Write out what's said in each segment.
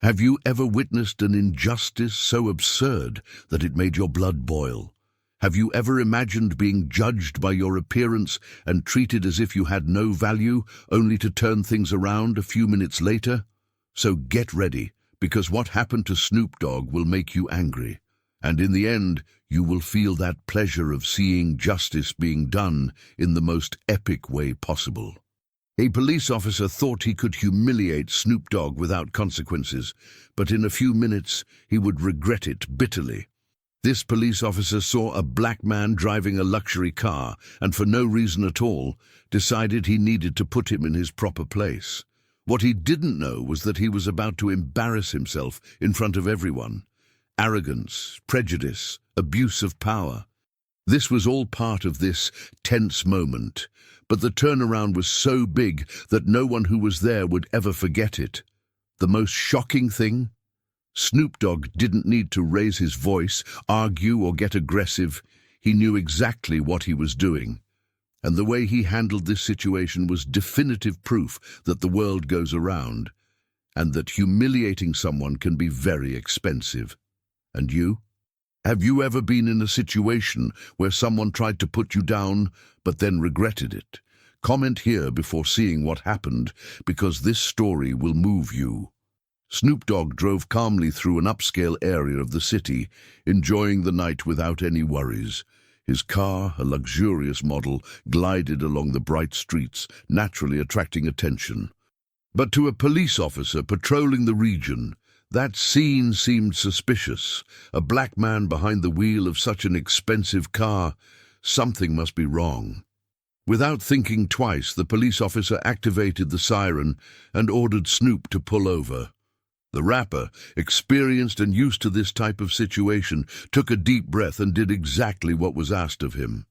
Have you ever witnessed an injustice so absurd that it made your blood boil? Have you ever imagined being judged by your appearance and treated as if you had no value, only to turn things around a few minutes later? So get ready, because what happened to Snoop Dogg will make you angry. And in the end, you will feel that pleasure of seeing justice being done in the most epic way possible. A police officer thought he could humiliate Snoop Dogg without consequences, but in a few minutes he would regret it bitterly. This police officer saw a black man driving a luxury car and for no reason at all decided he needed to put him in his proper place. What he didn't know was that he was about to embarrass himself in front of everyone. Arrogance, prejudice, abuse of power. This was all part of this tense moment, but the turnaround was so big that no one who was there would ever forget it. The most shocking thing? Snoop Dogg didn't need to raise his voice, argue, or get aggressive. He knew exactly what he was doing. And the way he handled this situation was definitive proof that the world goes around, and that humiliating someone can be very expensive. And you? Have you ever been in a situation where someone tried to put you down, but then regretted it? Comment here before seeing what happened, because this story will move you. Snoop Dogg drove calmly through an upscale area of the city, enjoying the night without any worries. His car, a luxurious model, glided along the bright streets, naturally attracting attention. But to a police officer patrolling the region, that scene seemed suspicious. A black man behind the wheel of such an expensive car. Something must be wrong. Without thinking twice, the police officer activated the siren and ordered Snoop to pull over. The rapper, experienced and used to this type of situation, took a deep breath and did exactly what was asked of him.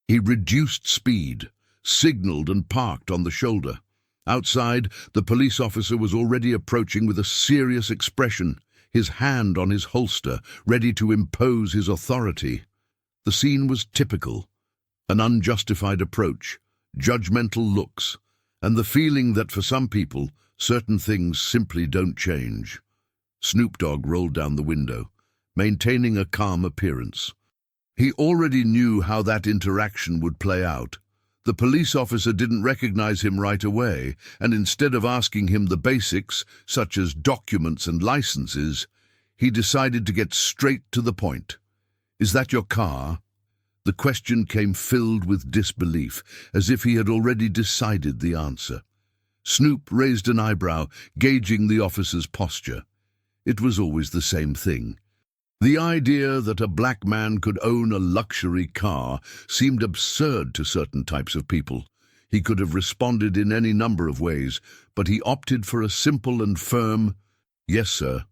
He reduced speed, signaled and parked on the shoulder. Outside, the police officer was already approaching with a serious expression, his hand on his holster, ready to impose his authority. The scene was typical. An unjustified approach, judgmental looks, and the feeling that for some people, certain things simply don't change. Snoop Dogg rolled down the window, maintaining a calm appearance. He already knew how that interaction would play out. The police officer didn't recognize him right away, and instead of asking him the basics, such as documents and licenses, he decided to get straight to the point. "Is that your car?" The question came filled with disbelief, as if he had already decided the answer. Snoop raised an eyebrow, gauging the officer's posture. It was always the same thing. The idea that a black man could own a luxury car seemed absurd to certain types of people. He could have responded in any number of ways, but he opted for a simple and firm, "Yes, sir."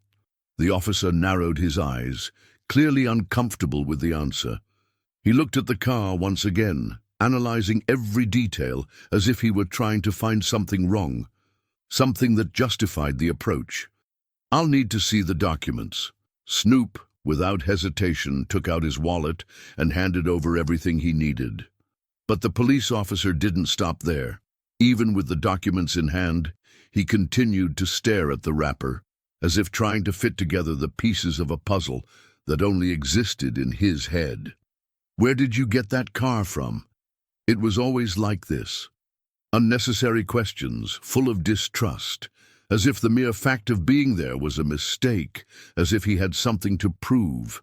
The officer narrowed his eyes, clearly uncomfortable with the answer. He looked at the car once again, analyzing every detail as if he were trying to find something wrong, something that justified the approach. "I'll need to see the documents." Snoop, without hesitation, took out his wallet and handed over everything he needed. But the police officer didn't stop there. Even with the documents in hand, he continued to stare at the rapper, as if trying to fit together the pieces of a puzzle that only existed in his head. "Where did you get that car from?" It was always like this. Unnecessary questions, full of distrust, as if the mere fact of being there was a mistake, as if he had something to prove.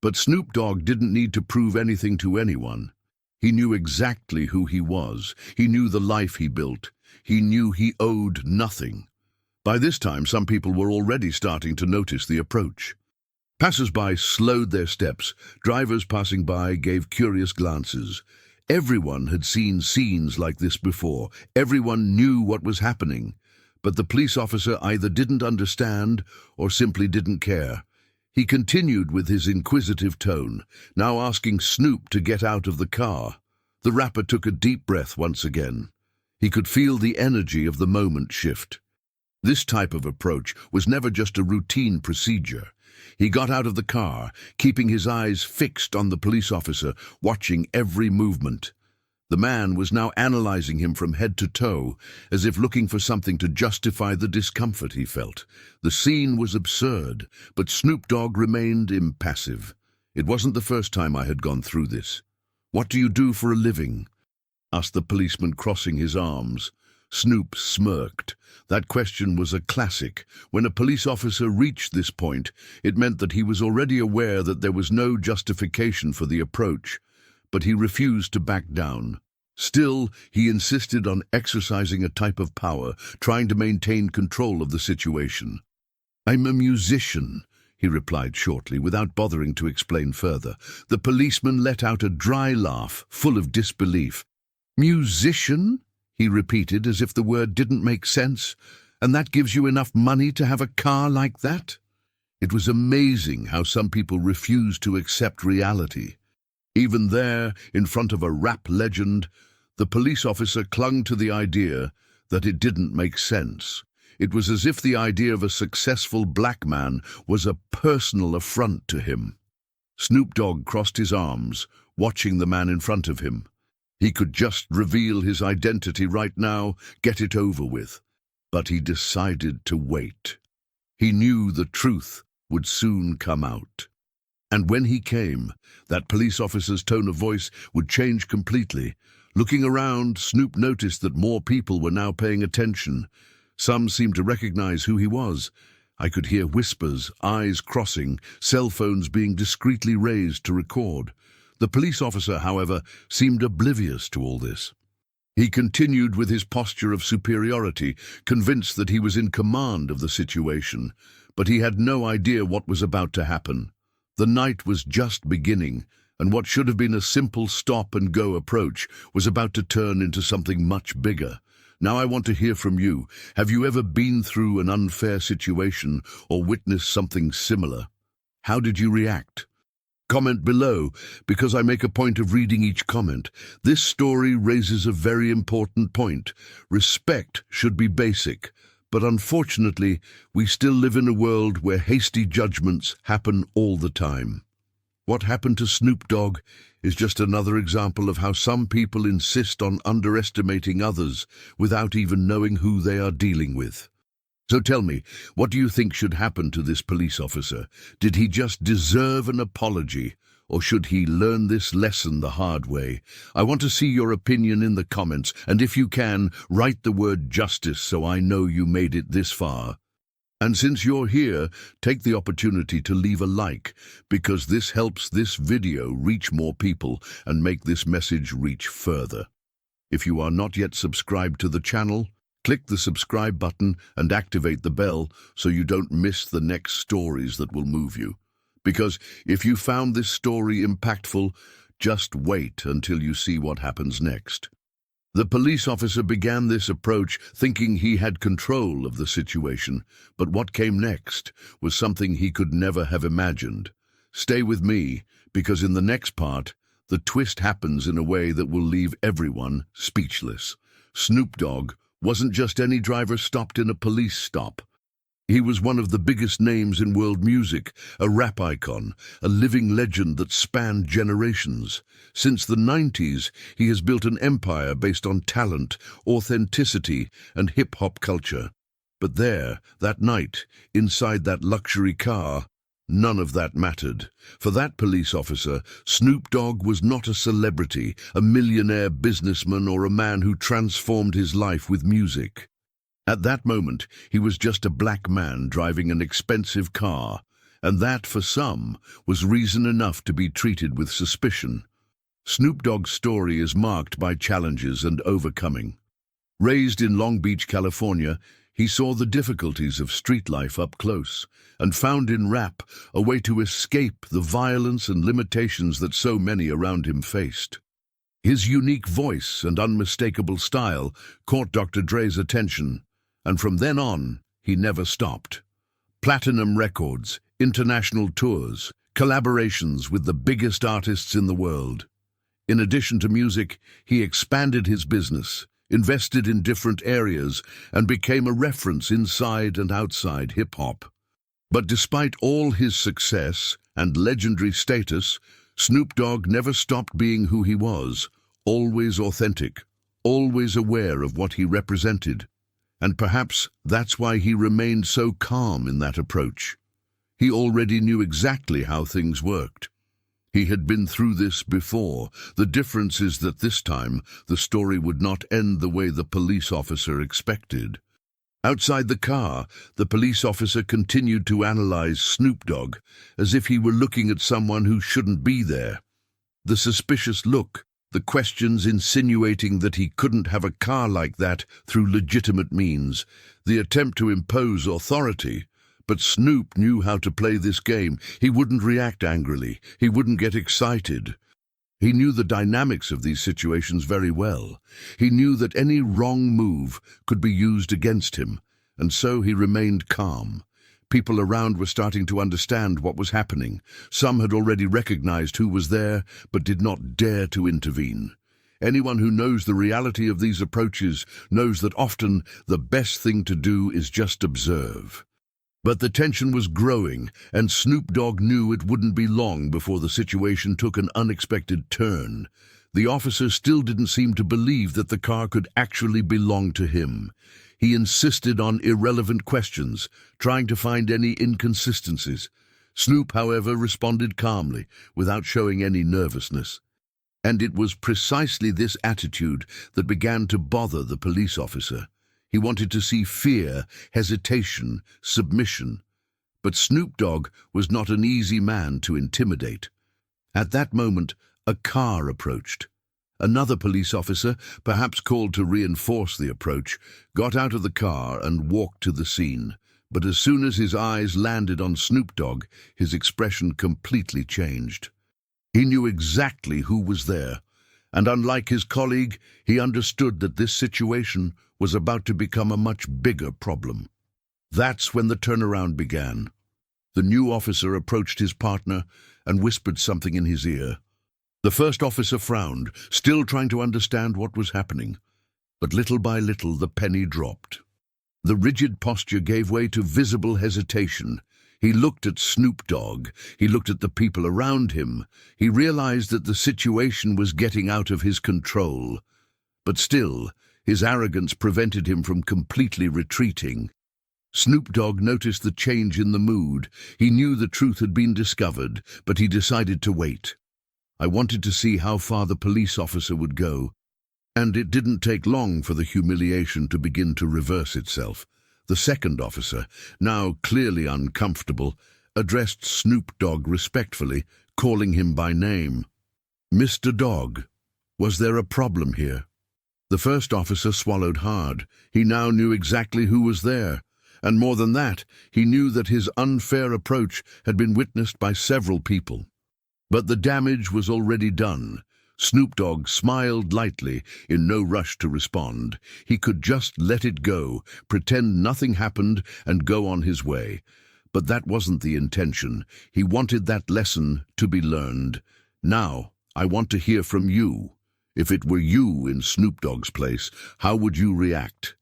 But Snoop Dogg didn't need to prove anything to anyone. He knew exactly who he was. He knew the life he built. He knew he owed nothing. By this time, some people were already starting to notice the approach. Passers-by slowed their steps. Drivers passing by gave curious glances. Everyone had seen scenes like this before. Everyone knew what was happening. But the police officer either didn't understand or simply didn't care. He continued with his inquisitive tone, now asking Snoop to get out of the car. The rapper took a deep breath once again. He could feel the energy of the moment shift. This type of approach was never just a routine procedure. He got out of the car, keeping his eyes fixed on the police officer, watching every movement. The man was now analyzing him from head to toe, as if looking for something to justify the discomfort he felt. The scene was absurd, but Snoop Dogg remained impassive. "It wasn't the first time I had gone through this." "What do you do for a living?" asked the policeman, crossing his arms. Snoop smirked. That question was a classic. When a police officer reached this point, it meant that he was already aware that there was no justification for the approach, but he refused to back down. Still, he insisted on exercising a type of power, trying to maintain control of the situation. "I'm a musician," he replied shortly, without bothering to explain further. The policeman let out a dry laugh, full of disbelief. "Musician?" he repeated, as if the word didn't make sense. "And that gives you enough money to have a car like that?" It was amazing how some people refused to accept reality. Even there, in front of a rap legend, the police officer clung to the idea that it didn't make sense. It was as if the idea of a successful black man was a personal affront to him. Snoop Dogg crossed his arms, watching the man in front of him. He could just reveal his identity right now, get it over with. But he decided to wait. He knew the truth would soon come out. And when he came, that police officer's tone of voice would change completely. Looking around, Snoop noticed that more people were now paying attention. Some seemed to recognize who he was. I could hear whispers, eyes crossing, cell phones being discreetly raised to record. The police officer, however, seemed oblivious to all this. He continued with his posture of superiority, convinced that he was in command of the situation, but he had no idea what was about to happen. The night was just beginning, and what should have been a simple stop-and-go approach was about to turn into something much bigger. Now I want to hear from you. Have you ever been through an unfair situation or witnessed something similar? How did you react? Comment below, because I make a point of reading each comment. This story raises a very important point. Respect should be basic, but unfortunately, we still live in a world where hasty judgments happen all the time. What happened to Snoop Dogg is just another example of how some people insist on underestimating others without even knowing who they are dealing with. So tell me, what do you think should happen to this police officer? Did he just deserve an apology, or should he learn this lesson the hard way? I want to see your opinion in the comments, and if you can, write the word justice so I know you made it this far. And since you're here, take the opportunity to leave a like, because this helps this video reach more people and make this message reach further. If you are not yet subscribed to the channel, click the subscribe button and activate the bell so you don't miss the next stories that will move you. Because if you found this story impactful, just wait until you see what happens next. The police officer began this approach thinking he had control of the situation, but what came next was something he could never have imagined. Stay with me, because in the next part, the twist happens in a way that will leave everyone speechless. Snoop Dogg wasn't just any driver stopped in a police stop. He was one of the biggest names in world music, a rap icon, a living legend that spanned generations. Since the 90s, he has built an empire based on talent, authenticity, and hip-hop culture. But there, that night, inside that luxury car, none of that mattered. For that police officer, Snoop Dogg was not a celebrity, a millionaire businessman, or a man who transformed his life with music. At that moment, he was just a black man driving an expensive car, and that, for some, was reason enough to be treated with suspicion. Snoop Dogg's story is marked by challenges and overcoming. Raised in Long Beach, California, he saw the difficulties of street life up close and found in rap a way to escape the violence and limitations that so many around him faced. His unique voice and unmistakable style caught Dr. Dre's attention, and from then on, he never stopped. Platinum records, international tours, collaborations with the biggest artists in the world. In addition to music, he expanded his business, invested in different areas, and became a reference inside and outside hip-hop. But despite all his success and legendary status, Snoop Dogg never stopped being who he was, always authentic, always aware of what he represented. And perhaps that's why he remained so calm in that approach. He already knew exactly how things worked. He had been through this before. The difference is that this time, the story would not end the way the police officer expected. Outside the car, the police officer continued to analyze Snoop Dogg, as if he were looking at someone who shouldn't be there. The suspicious look, the questions insinuating that he couldn't have a car like that through legitimate means, the attempt to impose authority. But Snoop knew how to play this game. He wouldn't react angrily. He wouldn't get excited. He knew the dynamics of these situations very well. He knew that any wrong move could be used against him, and so he remained calm. People around were starting to understand what was happening. Some had already recognized who was there, but did not dare to intervene. Anyone who knows the reality of these approaches knows that often the best thing to do is just observe. But the tension was growing, and Snoop Dogg knew it wouldn't be long before the situation took an unexpected turn. The officer still didn't seem to believe that the car could actually belong to him. He insisted on irrelevant questions, trying to find any inconsistencies. Snoop, however, responded calmly, without showing any nervousness. And it was precisely this attitude that began to bother the police officer. He wanted to see fear, hesitation, submission. But Snoop Dogg was not an easy man to intimidate. At that moment, a car approached. Another police officer, perhaps called to reinforce the approach, got out of the car and walked to the scene. But as soon as his eyes landed on Snoop Dogg, his expression completely changed. He knew exactly who was there, and unlike his colleague, he understood that this situation was about to become a much bigger problem. That's when the turnaround began. The new officer approached his partner and whispered something in his ear. The first officer frowned, still trying to understand what was happening. But little by little the penny dropped. The rigid posture gave way to visible hesitation. He looked at Snoop Dogg. He looked at the people around him. He realized that the situation was getting out of his control. But still, his arrogance prevented him from completely retreating. Snoop Dogg noticed the change in the mood. He knew the truth had been discovered, but he decided to wait. I wanted to see how far the police officer would go, and it didn't take long for the humiliation to begin to reverse itself. The second officer, now clearly uncomfortable, addressed Snoop Dogg respectfully, calling him by name. "Mr. Dogg, was there a problem here?" The first officer swallowed hard. He now knew exactly who was there. And more than that, he knew that his unfair approach had been witnessed by several people. But the damage was already done. Snoop Dogg smiled lightly, in no rush to respond. He could just let it go, pretend nothing happened, and go on his way. But that wasn't the intention. He wanted that lesson to be learned. "Now, I want to hear from you. If it were you in Snoop Dogg's place, how would you react?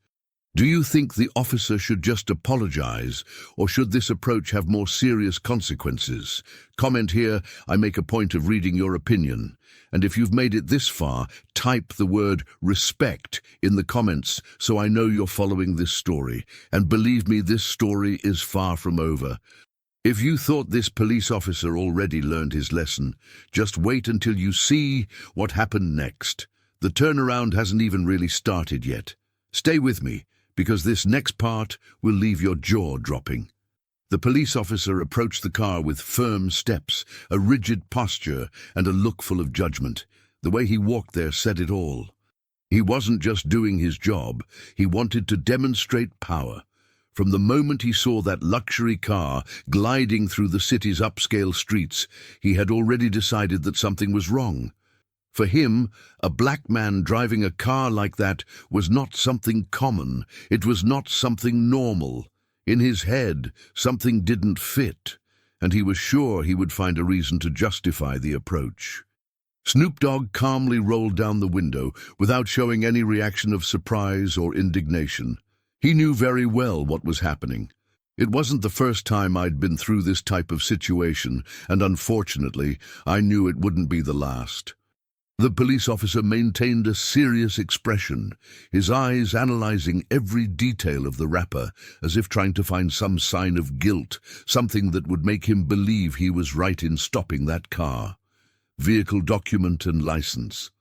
Do you think the officer should just apologize, or should this approach have more serious consequences? Comment here. I make a point of reading your opinion. And if you've made it this far, type the word respect in the comments so I know you're following this story. And believe me, this story is far from over. If you thought this police officer already learned his lesson, just wait until you see what happened next. The turnaround hasn't even really started yet. Stay with me, because this next part will leave your jaw dropping. The police officer approached the car with firm steps, a rigid posture, and a look full of judgment. The way he walked there said it all. He wasn't just doing his job, he wanted to demonstrate power. From the moment he saw that luxury car gliding through the city's upscale streets, he had already decided that something was wrong. For him, a black man driving a car like that was not something common. It was not something normal. In his head, something didn't fit, and he was sure he would find a reason to justify the approach. Snoop Dogg calmly rolled down the window without showing any reaction of surprise or indignation. He knew very well what was happening. It wasn't the first time I'd been through this type of situation, and unfortunately, I knew it wouldn't be the last. The police officer maintained a serious expression, his eyes analyzing every detail of the wrapper, as if trying to find some sign of guilt, something that would make him believe he was right in stopping that car. Vehicle document and license.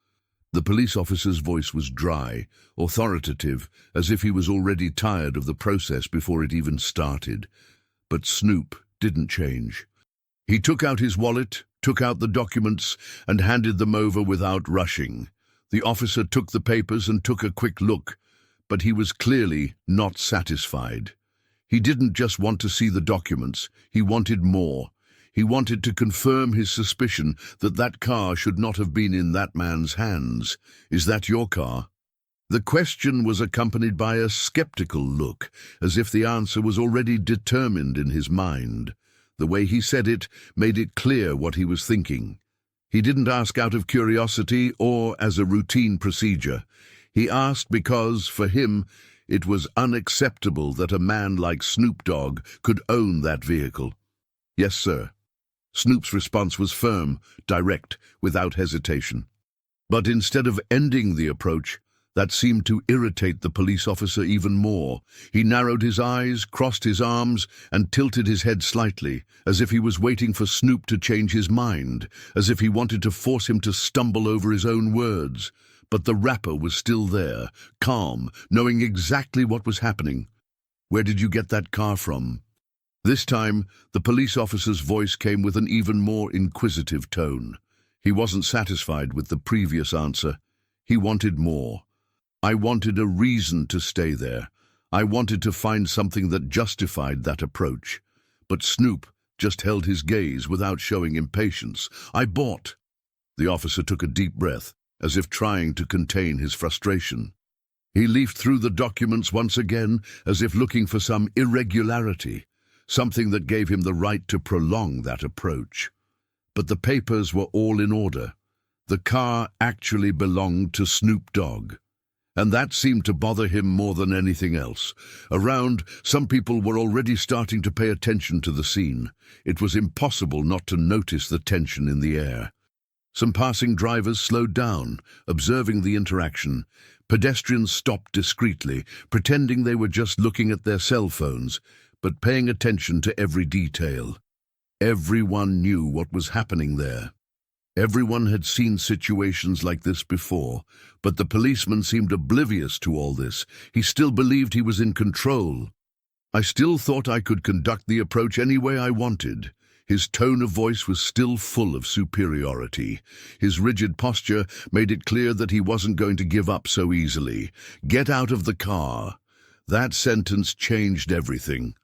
The police officer's voice was dry, authoritative, as if he was already tired of the process before it even started. But Snoop didn't change. He took out his wallet, took out the documents, and handed them over without rushing. The officer took the papers and took a quick look, but he was clearly not satisfied. He didn't just want to see the documents, he wanted more. He wanted to confirm his suspicion that that car should not have been in that man's hands. "Is that your car?" The question was accompanied by a skeptical look, as if the answer was already determined in his mind. The way he said it made it clear what he was thinking. He didn't ask out of curiosity or as a routine procedure. He asked because, for him, it was unacceptable that a man like Snoop Dogg could own that vehicle. "Yes, sir." Snoop's response was firm, direct, without hesitation. But instead of ending the approach, that seemed to irritate the police officer even more. He narrowed his eyes, crossed his arms, and tilted his head slightly, as if he was waiting for Snoop to change his mind, as if he wanted to force him to stumble over his own words. But the wrapper was still there, calm, knowing exactly what was happening. "Where did you get that car from?" This time, the police officer's voice came with an even more inquisitive tone. He wasn't satisfied with the previous answer. He wanted more. "I wanted a reason to stay there. I wanted to find something that justified that approach." But Snoop just held his gaze without showing impatience. "I bought." The officer took a deep breath, as if trying to contain his frustration. He leafed through the documents once again, as if looking for some irregularity, something that gave him the right to prolong that approach. But the papers were all in order. The car actually belonged to Snoop Dogg. And that seemed to bother him more than anything else. Around, some people were already starting to pay attention to the scene. It was impossible not to notice the tension in the air. Some passing drivers slowed down, observing the interaction. Pedestrians stopped discreetly, pretending they were just looking at their cell phones, but paying attention to every detail. Everyone knew what was happening there. Everyone had seen situations like this before, but the policeman seemed oblivious to all this. He still believed he was in control. "I still thought I could conduct the approach any way I wanted." His tone of voice was still full of superiority. His rigid posture made it clear that he wasn't going to give up so easily. "Get out of the car." That sentence changed everything.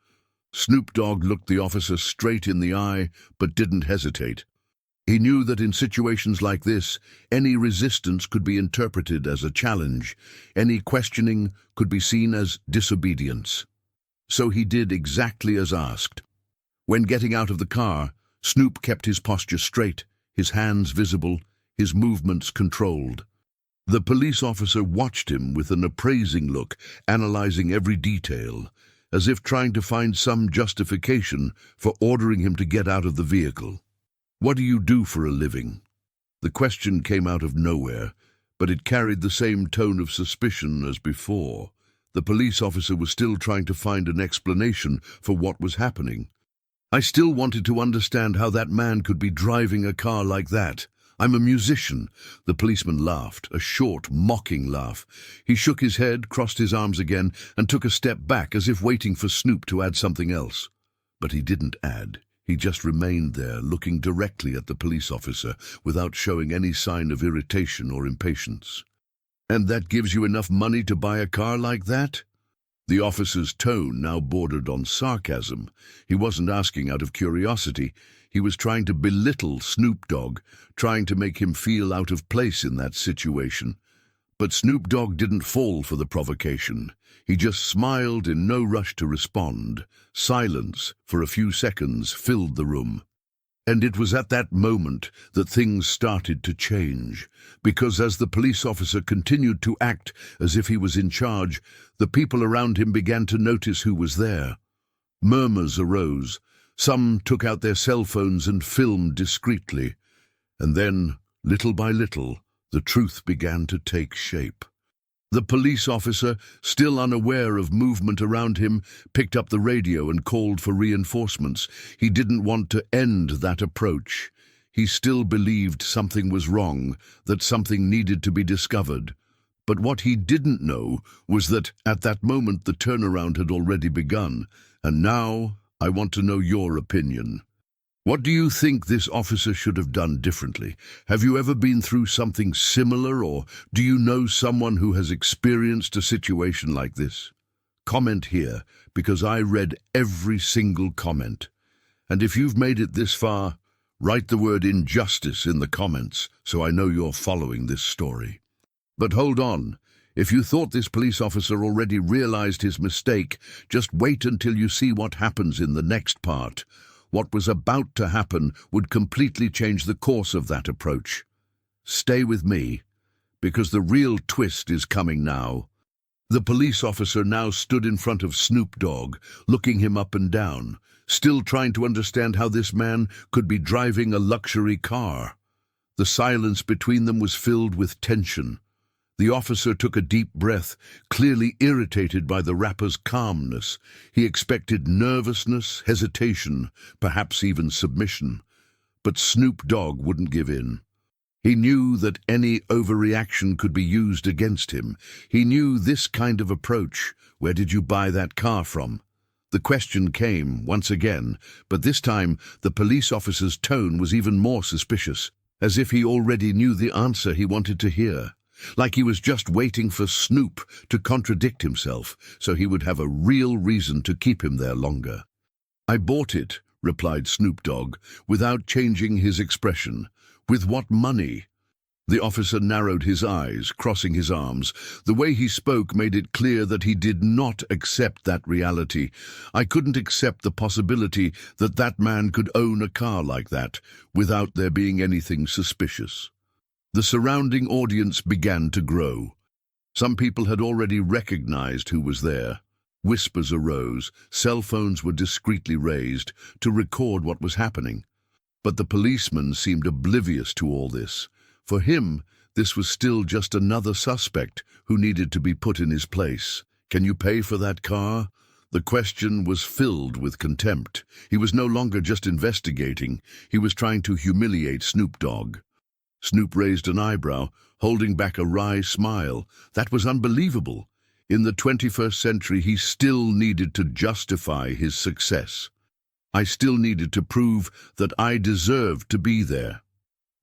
Snoop Dogg looked the officer straight in the eye, but didn't hesitate. He knew that in situations like this, any resistance could be interpreted as a challenge. Any questioning could be seen as disobedience. So he did exactly as asked. When getting out of the car, Snoop kept his posture straight, his hands visible, his movements controlled. The police officer watched him with an appraising look, analyzing every detail, as if trying to find some justification for ordering him to get out of the vehicle. "What do you do for a living?" The question came out of nowhere, but it carried the same tone of suspicion as before. The police officer was still trying to find an explanation for what was happening. "I still wanted to understand how that man could be driving a car like that. I'm a musician." The policeman laughed, a short, mocking laugh. He shook his head, crossed his arms again, and took a step back as if waiting for Snoop to add something else. But he didn't add. He just remained there, looking directly at the police officer, without showing any sign of irritation or impatience. "And that gives you enough money to buy a car like that?" The officer's tone now bordered on sarcasm. He wasn't asking out of curiosity. He was trying to belittle Snoop Dogg, trying to make him feel out of place in that situation. But Snoop Dogg didn't fall for the provocation. He just smiled in no rush to respond. Silence, for a few seconds, filled the room. And it was at that moment that things started to change, because as the police officer continued to act as if he was in charge, the people around him began to notice who was there. Murmurs arose. Some took out their cell phones and filmed discreetly. And then, little by little, The truth began to take shape. The police officer, still unaware of movement around him, picked up the radio and called for reinforcements. He didn't want to end that approach. He still believed something was wrong, that something needed to be discovered. But what he didn't know was that, at that moment, the turnaround had already begun. And now, I want to know your opinion. What do you think this officer should have done differently? Have you ever been through something similar, or do you know someone who has experienced a situation like this? Comment here, because I read every single comment. And if you've made it this far, write the word injustice in the comments so I know you're following this story. But hold on. If you thought this police officer already realized his mistake, just wait until you see what happens in the next part. What was about to happen would completely change the course of that approach. Stay with me, because the real twist is coming now. The police officer now stood in front of Snoop Dogg, looking him up and down, still trying to understand how this man could be driving a luxury car. The silence between them was filled with tension. The officer took a deep breath, clearly irritated by the rapper's calmness. He expected nervousness, hesitation, perhaps even submission. But Snoop Dogg wouldn't give in. He knew that any overreaction could be used against him. He knew this kind of approach. Where did you buy that car from? The question came once again, but this time the police officer's tone was even more suspicious, as if he already knew the answer he wanted to hear. Like he was just waiting for Snoop to contradict himself, so he would have a real reason to keep him there longer. "I bought it," replied Snoop Dogg, without changing his expression. "With what money?" The officer narrowed his eyes, crossing his arms. The way he spoke made it clear that he did not accept that reality. "I couldn't accept the possibility that that man could own a car like that, without there being anything suspicious." The surrounding audience began to grow. Some people had already recognized who was there. Whispers arose, cell phones were discreetly raised to record what was happening. But the policeman seemed oblivious to all this. For him, this was still just another suspect who needed to be put in his place. "Can you pay for that car?" The question was filled with contempt. He was no longer just investigating, he was trying to humiliate Snoop Dogg. Snoop raised an eyebrow, holding back a wry smile. That was unbelievable. In the 21st century, he still needed to justify his success. "I still needed to prove that I deserved to be there."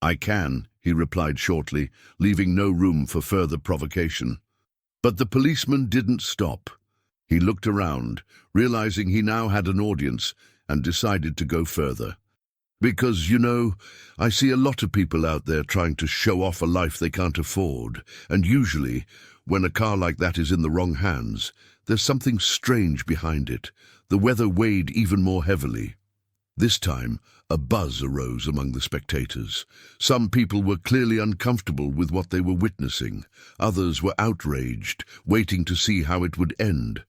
"I can," he replied shortly, leaving no room for further provocation. But the policeman didn't stop. He looked around, realizing he now had an audience, and decided to go further. "Because, I see a lot of people out there trying to show off a life they can't afford, and usually, when a car like that is in the wrong hands, there's something strange behind it." The weather weighed even more heavily. This time, a buzz arose among the spectators. Some people were clearly uncomfortable with what they were witnessing. Others were outraged, waiting to see how it would end.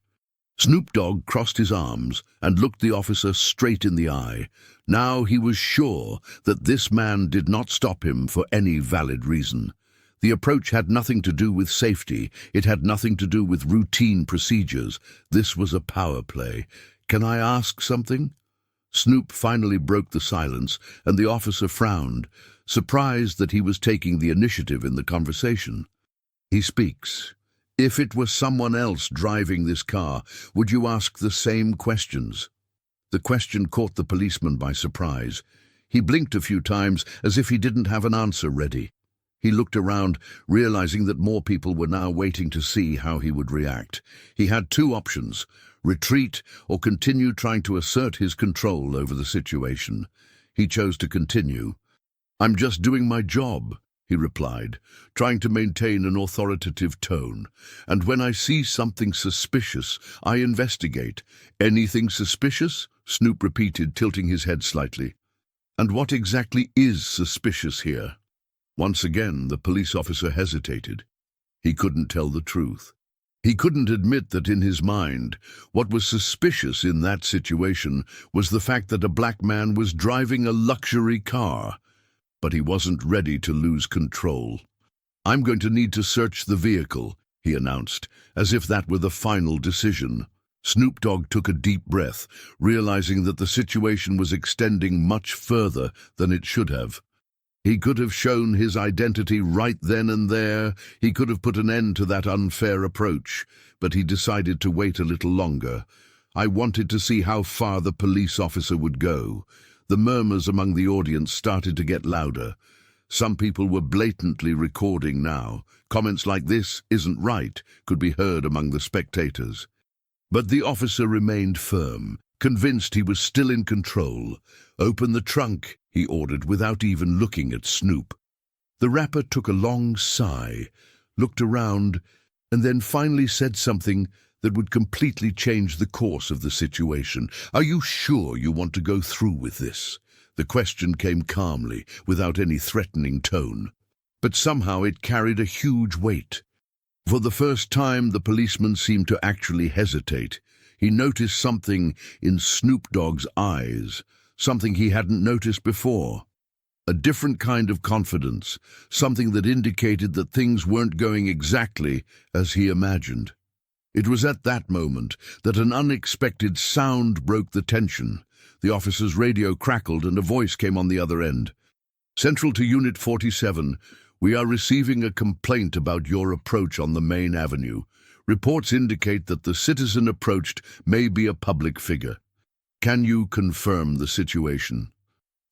Snoop Dogg crossed his arms and looked the officer straight in the eye. Now he was sure that this man did not stop him for any valid reason. The approach had nothing to do with safety. It had nothing to do with routine procedures. This was a power play. "Can I ask something?" Snoop finally broke the silence, and the officer frowned, surprised that he was taking the initiative in the conversation. He speaks. "If it was someone else driving this car, would you ask the same questions?" The question caught the policeman by surprise. He blinked a few times as if he didn't have an answer ready. He looked around, realizing that more people were now waiting to see how he would react. He had two options: retreat or continue trying to assert his control over the situation. He chose to continue. "I'm just doing my job," he replied, trying to maintain an authoritative tone. "And when I see something suspicious, I investigate." "Anything suspicious?" Snoop repeated, tilting his head slightly. "And what exactly is suspicious here?" Once again, the police officer hesitated. He couldn't tell the truth. He couldn't admit that in his mind, what was suspicious in that situation was the fact that a black man was driving a luxury car. But he wasn't ready to lose control. "I'm going to need to search the vehicle," he announced, as if that were the final decision. Snoop Dogg took a deep breath, realizing that the situation was extending much further than it should have. He could have shown his identity right then and there. He could have put an end to that unfair approach, but he decided to wait a little longer. I wanted to see how far the police officer would go. The murmurs among the audience started to get louder. Some people were blatantly recording now. Comments like "this isn't right" could be heard among the spectators. But the officer remained firm, convinced he was still in control. "Open the trunk," he ordered without even looking at Snoop. The rapper took a long sigh, looked around, and then finally said something that would completely change the course of the situation. "Are you sure you want to go through with this?" The question came calmly, without any threatening tone. But somehow it carried a huge weight. For the first time, the policeman seemed to actually hesitate. He noticed something in Snoop Dogg's eyes, something he hadn't noticed before. A different kind of confidence, something that indicated that things weren't going exactly as he imagined. It was at that moment that an unexpected sound broke the tension. The officer's radio crackled and a voice came on the other end. "Central to Unit 47, we are receiving a complaint about your approach on the main avenue. Reports indicate that the citizen approached may be a public figure. Can you confirm the situation?"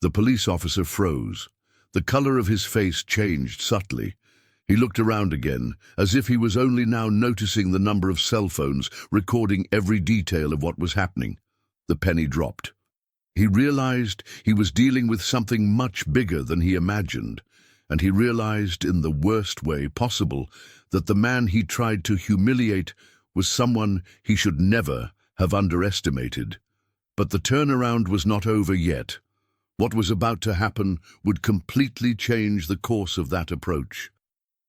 The police officer froze. The color of his face changed subtly. He looked around again, as if he was only now noticing the number of cell phones recording every detail of what was happening. The penny dropped. He realized he was dealing with something much bigger than he imagined, and he realized in the worst way possible that the man he tried to humiliate was someone he should never have underestimated. But the turnaround was not over yet. What was about to happen would completely change the course of that approach.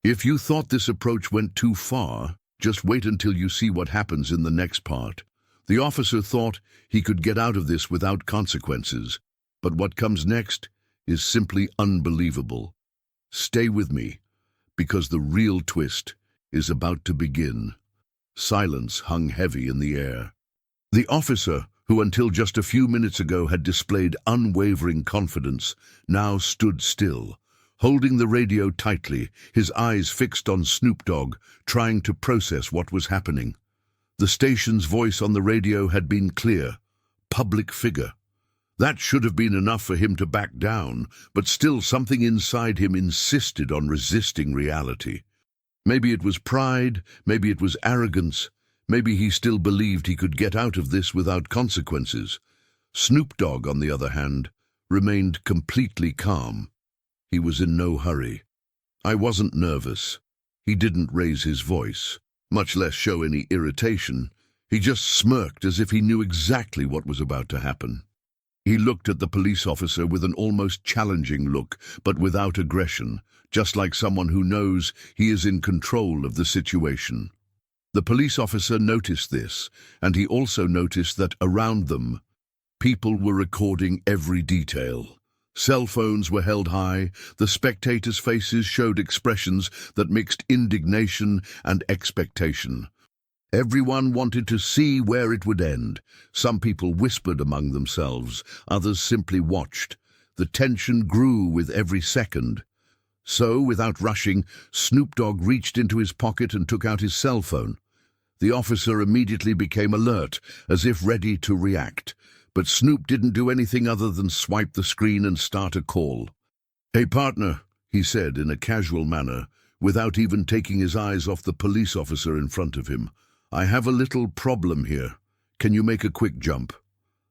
If you thought this approach went too far, just wait until you see what happens in the next part. The officer thought he could get out of this without consequences, but what comes next is simply unbelievable. Stay with me, because the real twist is about to begin. Silence hung heavy in the air. The officer, who until just a few minutes ago had displayed unwavering confidence, now stood still, holding the radio tightly, his eyes fixed on Snoop Dogg, trying to process what was happening. The station's voice on the radio had been clear: public figure. That should have been enough for him to back down, but still something inside him insisted on resisting reality. Maybe it was pride, maybe it was arrogance, maybe he still believed he could get out of this without consequences. Snoop Dogg, on the other hand, remained completely calm. He was in no hurry. I wasn't nervous. He didn't raise his voice, much less show any irritation. He just smirked as if he knew exactly what was about to happen. He looked at the police officer with an almost challenging look, but without aggression, just like someone who knows he is in control of the situation. The police officer noticed this, and he also noticed that around them, people were recording every detail. Cell phones were held high. The spectators' faces showed expressions that mixed indignation and expectation. Everyone wanted to see where it would end. Some people whispered among themselves, others simply watched. The tension grew with every second. So, without rushing, Snoop Dogg reached into his pocket and took out his cell phone. The officer immediately became alert, as if ready to react. But Snoop didn't do anything other than swipe the screen and start a call. "Hey, partner," he said in a casual manner, without even taking his eyes off the police officer in front of him. "I have a little problem here. Can you make a quick jump?"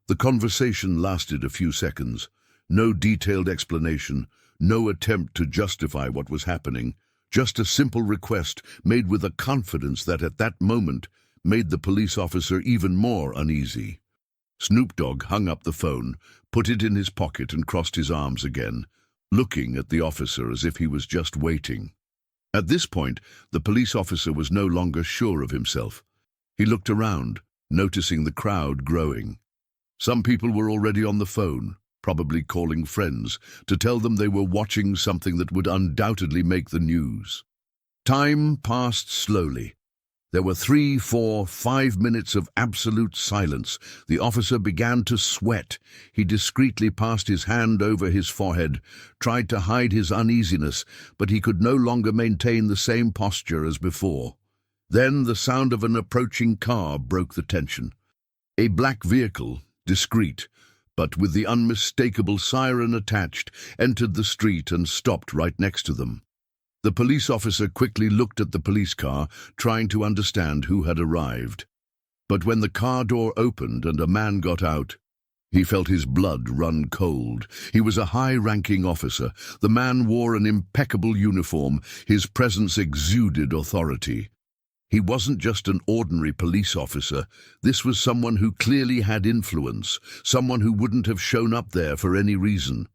The conversation lasted a few seconds. No detailed explanation, no attempt to justify what was happening. Just a simple request made with a confidence that at that moment made the police officer even more uneasy. Snoop Dogg hung up the phone, put it in his pocket and crossed his arms again, looking at the officer as if he was just waiting. At this point, the police officer was no longer sure of himself. He looked around, noticing the crowd growing. Some people were already on the phone, probably calling friends, to tell them they were watching something that would undoubtedly make the news. Time passed slowly. There were 3, 4, 5 minutes of absolute silence. The officer began to sweat. He discreetly passed his hand over his forehead, tried to hide his uneasiness, but he could no longer maintain the same posture as before. Then the sound of an approaching car broke the tension. A black vehicle, discreet, but with the unmistakable siren attached, entered the street and stopped right next to them. The police officer quickly looked at the police car, trying to understand who had arrived. But when the car door opened and a man got out, he felt his blood run cold. He was a high-ranking officer. The man wore an impeccable uniform. His presence exuded authority. He wasn't just an ordinary police officer. This was someone who clearly had influence, someone who wouldn't have shown up there for any reason.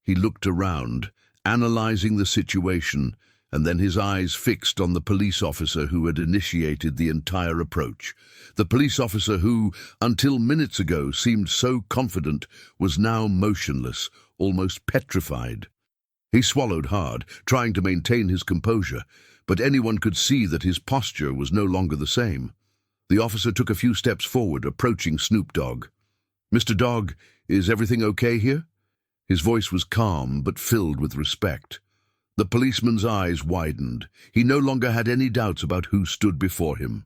He looked around, analyzing the situation, and then his eyes fixed on the police officer who had initiated the entire approach. The police officer who, until minutes ago, seemed so confident, was now motionless, almost petrified. He swallowed hard, trying to maintain his composure, but anyone could see that his posture was no longer the same. The officer took a few steps forward, approaching Snoop Dogg. "Mr. Dogg, is everything okay here?" His voice was calm, but filled with respect. The policeman's eyes widened. He no longer had any doubts about who stood before him.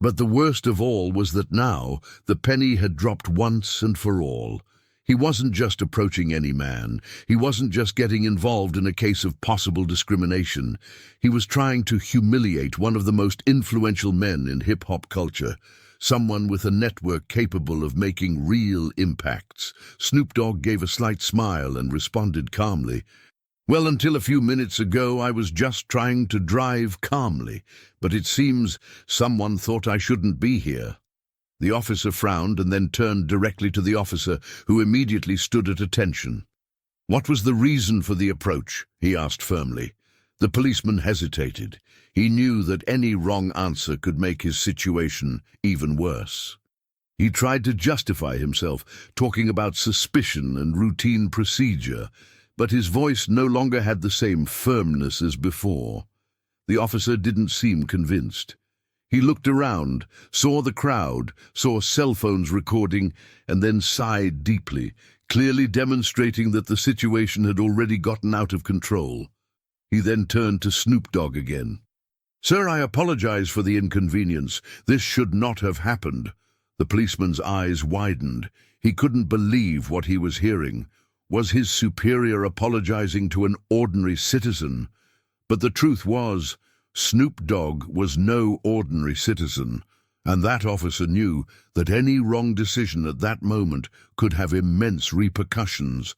But the worst of all was that now the penny had dropped once and for all. He wasn't just approaching any man. He wasn't just getting involved in a case of possible discrimination. He was trying to humiliate one of the most influential men in hip-hop culture, someone with a network capable of making real impacts. Snoop Dogg gave a slight smile and responded calmly, "Well, until a few minutes ago, I was just trying to drive calmly, but it seems someone thought I shouldn't be here." The officer frowned and then turned directly to the officer, who immediately stood at attention. "What was the reason for the approach?" he asked firmly. The policeman hesitated. He knew that any wrong answer could make his situation even worse. He tried to justify himself, talking about suspicion and routine procedure, but his voice no longer had the same firmness as before. The officer didn't seem convinced. He looked around, saw the crowd, saw cell phones recording, and then sighed deeply, clearly demonstrating that the situation had already gotten out of control. He then turned to Snoop Dogg again. "Sir, I apologize for the inconvenience. This should not have happened." The policeman's eyes widened. He couldn't believe what he was hearing. Was his superior apologizing to an ordinary citizen? But the truth was, Snoop Dogg was no ordinary citizen, and that officer knew that any wrong decision at that moment could have immense repercussions.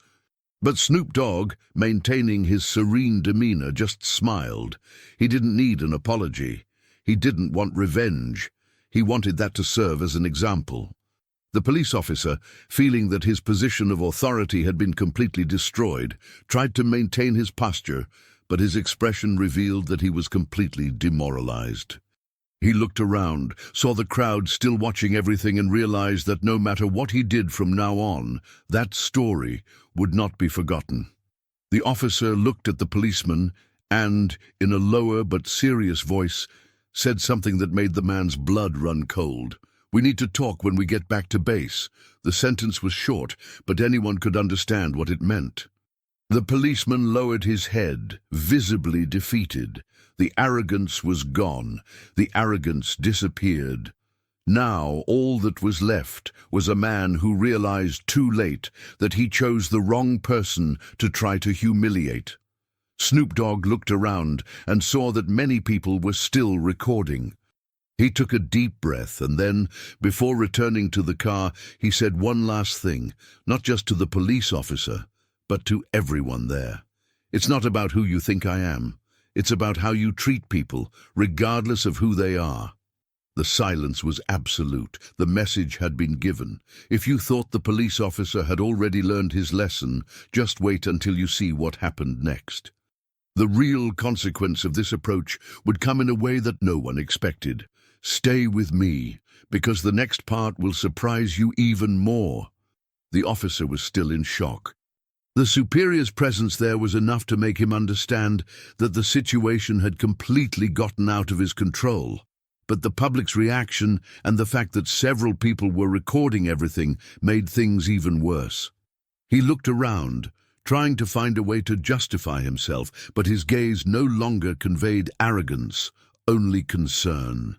But Snoop Dogg, maintaining his serene demeanor, just smiled. He didn't need an apology. He didn't want revenge. He wanted that to serve as an example. The police officer, feeling that his position of authority had been completely destroyed, tried to maintain his posture, but his expression revealed that he was completely demoralized. He looked around, saw the crowd still watching everything, and realized that no matter what he did from now on, that story would not be forgotten. The officer looked at the policeman and, in a lower but serious voice, said something that made the man's blood run cold. "We need to talk when we get back to base." The sentence was short, but anyone could understand what it meant. The policeman lowered his head, visibly defeated. The arrogance was gone. The arrogance disappeared. Now all that was left was a man who realized too late that he chose the wrong person to try to humiliate. Snoop Dogg looked around and saw that many people were still recording. He took a deep breath and then, before returning to the car, he said one last thing, not just to the police officer, but to everyone there. "It's not about who you think I am. It's about how you treat people, regardless of who they are." The silence was absolute. The message had been given. If you thought the police officer had already learned his lesson, just wait until you see what happened next. The real consequence of this approach would come in a way that no one expected. Stay with me, because the next part will surprise you even more. The officer was still in shock. The superior's presence there was enough to make him understand that the situation had completely gotten out of his control. But the public's reaction and the fact that several people were recording everything made things even worse. He looked around, trying to find a way to justify himself, but his gaze no longer conveyed arrogance, only concern.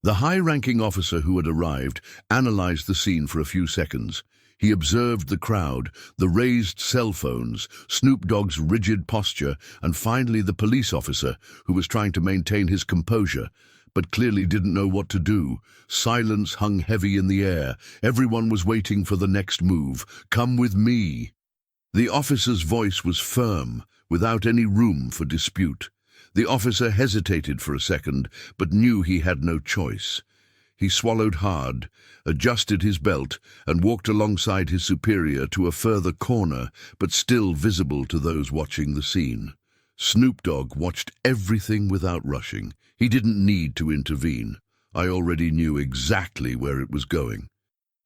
The high-ranking officer who had arrived analyzed the scene for a few seconds. He observed the crowd, the raised cell phones, Snoop Dogg's rigid posture, and finally the police officer, who was trying to maintain his composure, but clearly didn't know what to do. Silence hung heavy in the air. Everyone was waiting for the next move. "Come with me." The officer's voice was firm, without any room for dispute. The officer hesitated for a second, but knew he had no choice. He swallowed hard, adjusted his belt, and walked alongside his superior to a further corner, but still visible to those watching the scene. Snoop Dogg watched everything without rushing. He didn't need to intervene. I already knew exactly where it was going.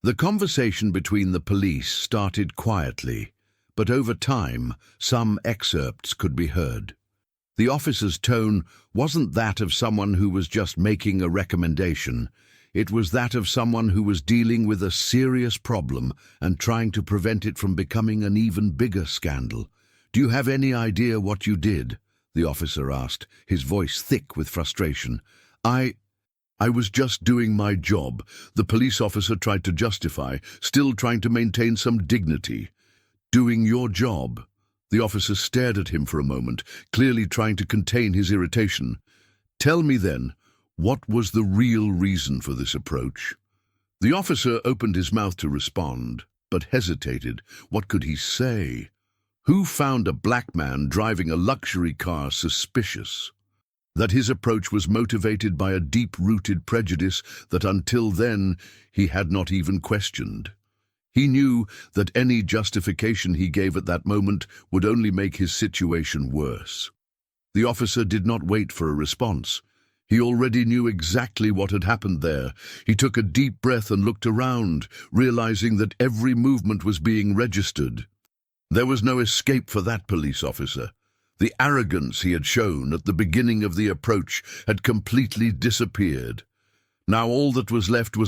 The conversation between the police started quietly, but over time, some excerpts could be heard. The officer's tone wasn't that of someone who was just making a recommendation. It was that of someone who was dealing with a serious problem and trying to prevent it from becoming an even bigger scandal. "Do you have any idea what you did?" the officer asked, his voice thick with frustration. I was just doing my job," the police officer tried to justify, still trying to maintain some dignity. "Doing your job?" The officer stared at him for a moment, clearly trying to contain his irritation. "Tell me then, what was the real reason for this approach?" The officer opened his mouth to respond, but hesitated. What could he say? Who found a black man driving a luxury car suspicious? That his approach was motivated by a deep-rooted prejudice that until then he had not even questioned. He knew that any justification he gave at that moment would only make his situation worse. The officer did not wait for a response. He already knew exactly what had happened there. He took a deep breath and looked around, realizing that every movement was being registered. There was no escape for that police officer. The arrogance he had shown at the beginning of the approach had completely disappeared. Now all that was left was